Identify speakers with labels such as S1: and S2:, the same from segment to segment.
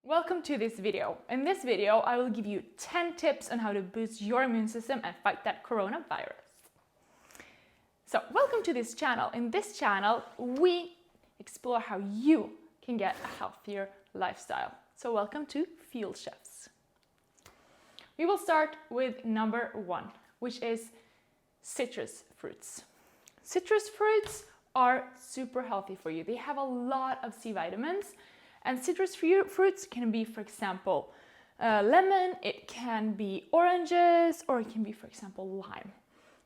S1: Welcome to this video. In this video, I will give you 10 tips on how to boost your immune system and fight that coronavirus. So, welcome to this channel. In this channel, we explore how you can get a healthier lifestyle. So, welcome to Field Chefs. We will start with number 1, which is citrus fruits. Citrus fruits are super healthy for you. They have a lot of C vitamins. And citrus fruits can be, for example, lemon, it can be oranges, or it can be, for example, lime.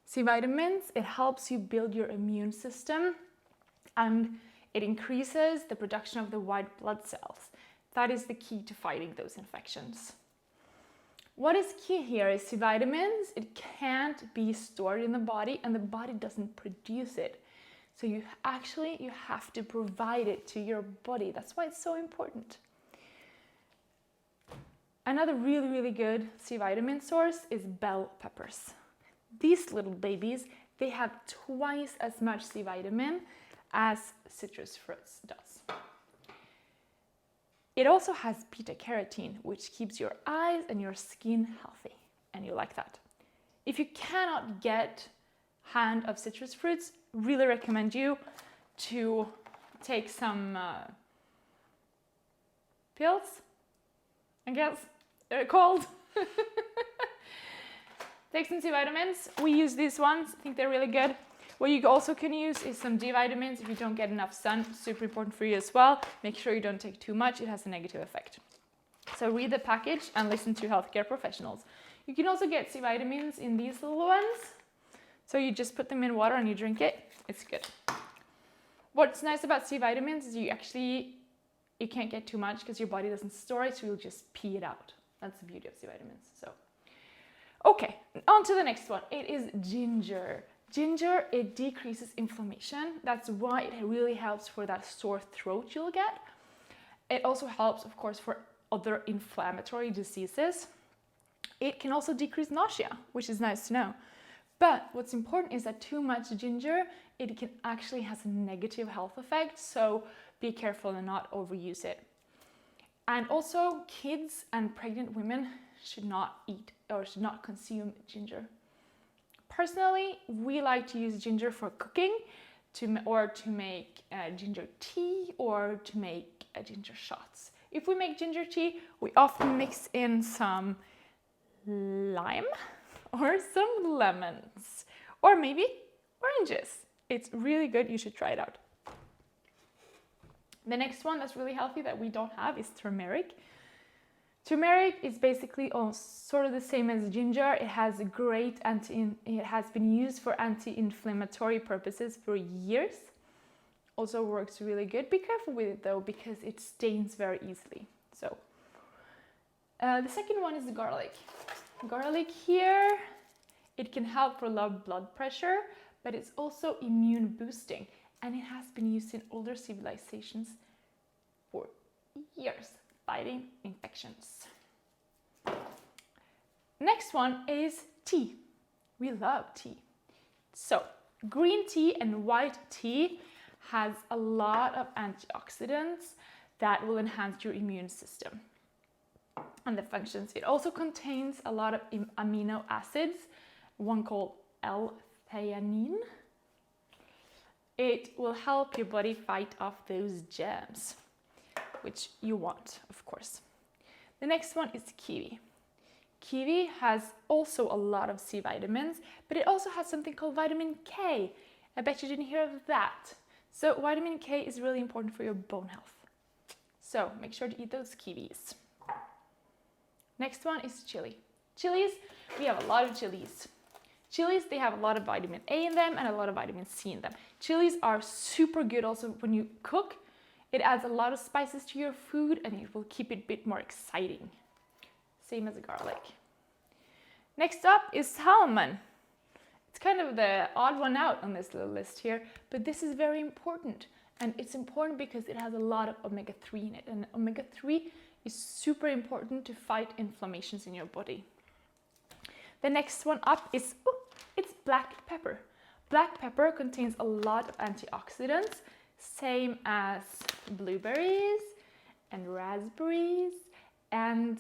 S1: C vitamins, it helps you build your immune system and it increases the production of the white blood cells. That is the key to fighting those infections. What is key here is C vitamins, it can't be stored in the body and the body doesn't produce it. So you have to provide it to your body. That's why it's so important. Another really good C vitamin source is bell peppers. These little babies, they have twice as much C vitamin as citrus fruits does. It also has beta carotene, which keeps your eyes and your skin healthy, and you like that. If you cannot get hand of citrus fruits, really recommend you to take some pills, I guess they're called. Take some C vitamins. We use these ones. I think they're really good. What you also can use is some D vitamins if you don't get enough sun. Super important for you as well. Make sure you don't take too much. It has a negative effect. So read the package and listen to healthcare professionals. You can also get C vitamins in these little ones. So you just put them in water and you drink it. It's good. What's nice about C vitamins is you can't get too much because your body doesn't store it, so you'll just pee it out. That's the beauty of C vitamins. So, okay, on to the next one. It is ginger. Ginger, it decreases inflammation. That's why it really helps for that sore throat you'll get. It also helps, of course, for other inflammatory diseases. It can also decrease nausea, which is nice to know. But what's important is that too much ginger, it can actually has a negative health effect, so be careful and not overuse it. And also, kids and pregnant women should not eat or should not consume ginger. Personally, we like to use ginger for cooking, to make ginger tea, or to make ginger shots. If we make ginger tea, we often mix in some lime or some lemons, or maybe oranges. It's really good, you should try it out. The next one that's really healthy that we don't have is turmeric. Turmeric is basically sort of the same as ginger. It has it has been used for anti-inflammatory purposes for years. Also works really good. Be careful with it though, because it stains very easily. So, the second one is the garlic. Garlic here, it can help for low blood pressure, but it's also immune boosting, and it has been used in older civilizations for years, fighting infections. Next one is tea. We love tea. So, green tea and white tea has a lot of antioxidants that will enhance your immune system and the functions. It also contains a lot of amino acids, one called L-theanine. It will help your body fight off those germs, which you want, of course. The next one is kiwi. Kiwi has also a lot of C vitamins, but it also has something called vitamin K. I bet you didn't hear of that. So vitamin K is really important for your bone health. So make sure to eat those kiwis. Next one is chili. Chilies, we have a lot of chilies. Chilies, they have a lot of vitamin A in them and a lot of vitamin C in them. Chilies are super good also when you cook. It adds a lot of spices to your food and it will keep it a bit more exciting. Same as the garlic. Next up is salmon. It's kind of the odd one out on this little list here, but this is very important. And it's important because it has a lot of omega-3 in it. And omega-3 is super important to fight inflammations in your body. The next one up is, it's black pepper. Black pepper contains a lot of antioxidants, same as blueberries and raspberries, and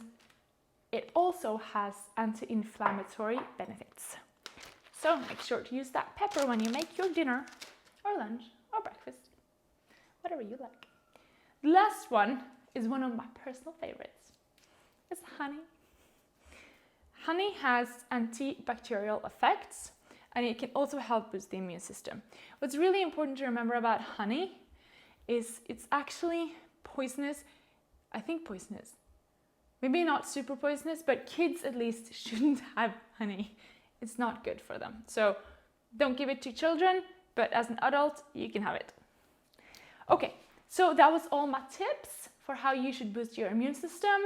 S1: it also has anti-inflammatory benefits. So make sure to use that pepper when you make your dinner or lunch or breakfast, whatever you like. The last one is one of my personal favorites. It's honey. Honey has antibacterial effects, and it can also help boost the immune system. What's really important to remember about honey is it's actually poisonous. I think poisonous. Maybe not super poisonous, but kids at least shouldn't have honey. It's not good for them. So don't give it to children, but as an adult, you can have it. Okay, so that was all my tips for how you should boost your immune system.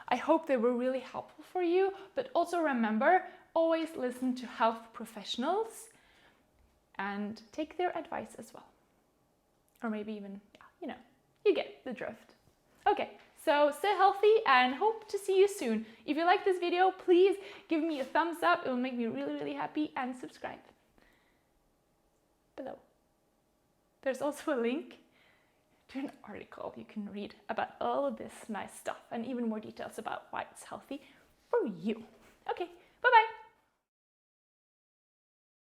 S1: I hope they were really helpful for you, but also remember, always listen to health professionals and take their advice as well. Or maybe even, you get the drift. Okay, so stay healthy and hope to see you soon. If you like this video, please give me a thumbs up. It will make me really, really happy, and subscribe below. There's also a link to an article you can read about all of this nice stuff and even more details about why it's healthy for you. Okay,